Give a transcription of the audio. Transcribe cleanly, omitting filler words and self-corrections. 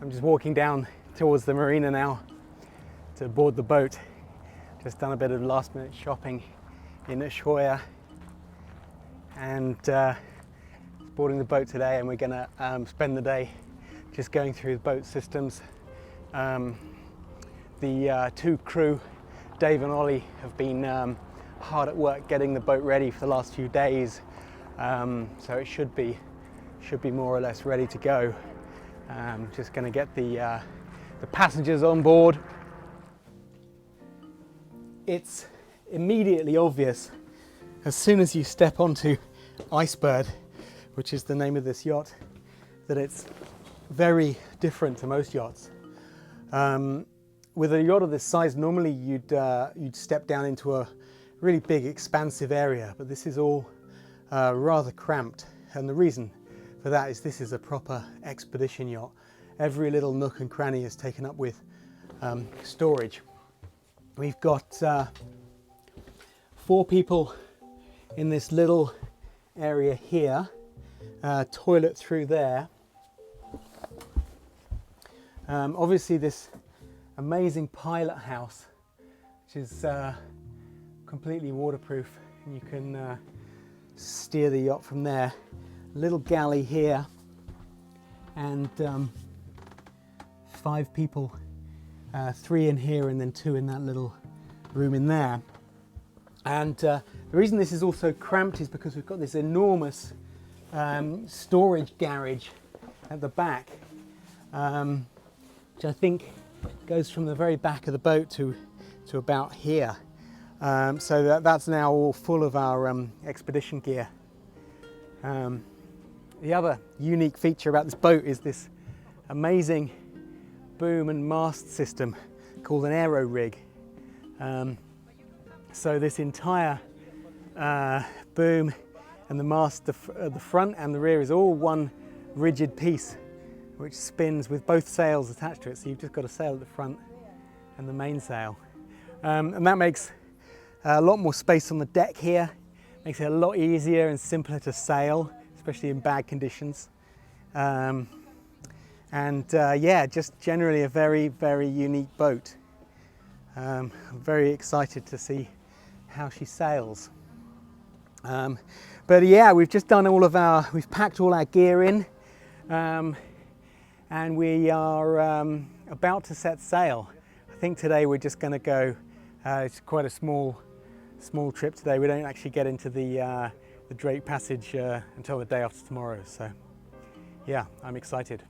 I'm just walking down towards the marina now to board the boat. Just done a bit of last minute shopping in Ushuaia and boarding the boat today, and we're gonna spend the day just going through the boat systems. The two crew, Dave and Ollie, have been hard at work getting the boat ready for the last few days, so it should be more or less ready to go. Just going to get the passengers on board. It's immediately obvious as soon as you step onto Icebird, which is the name of this yacht, that it's very different to most yachts. With a yacht of this size, normally you'd step down into a really big expansive area, but this is all rather cramped, and the reason for that is this is a proper expedition yacht. Every little nook and cranny is taken up with storage. We've got 4 people in this little area here, toilet through there. Obviously this amazing pilot house, which is completely waterproof, and you can steer the yacht from there. Little galley here, and 5 people, 3 in here and then 2 in that little room in there. And the reason this is also cramped is because we've got this enormous storage garage at the back, which I think goes from the very back of the boat to about here. So that's now all full of our expedition gear. The other unique feature about this boat is this amazing boom and mast system called an Aero rig. So this entire boom and the mast, the front and the rear, is all one rigid piece which spins with both sails attached to it. So you've just got a sail at the front and the mainsail. And that makes a lot more space on the deck here, makes it a lot easier and simpler to sail, especially in bad conditions. Yeah, just generally a very, very unique boat. I'm very excited to see how she sails. But yeah, we've just done we've packed all our gear in, and we are about to set sail. I think today we're just going to go, it's quite a small trip today. We don't actually get into the Drake Passage until the day after tomorrow. So yeah, I'm excited.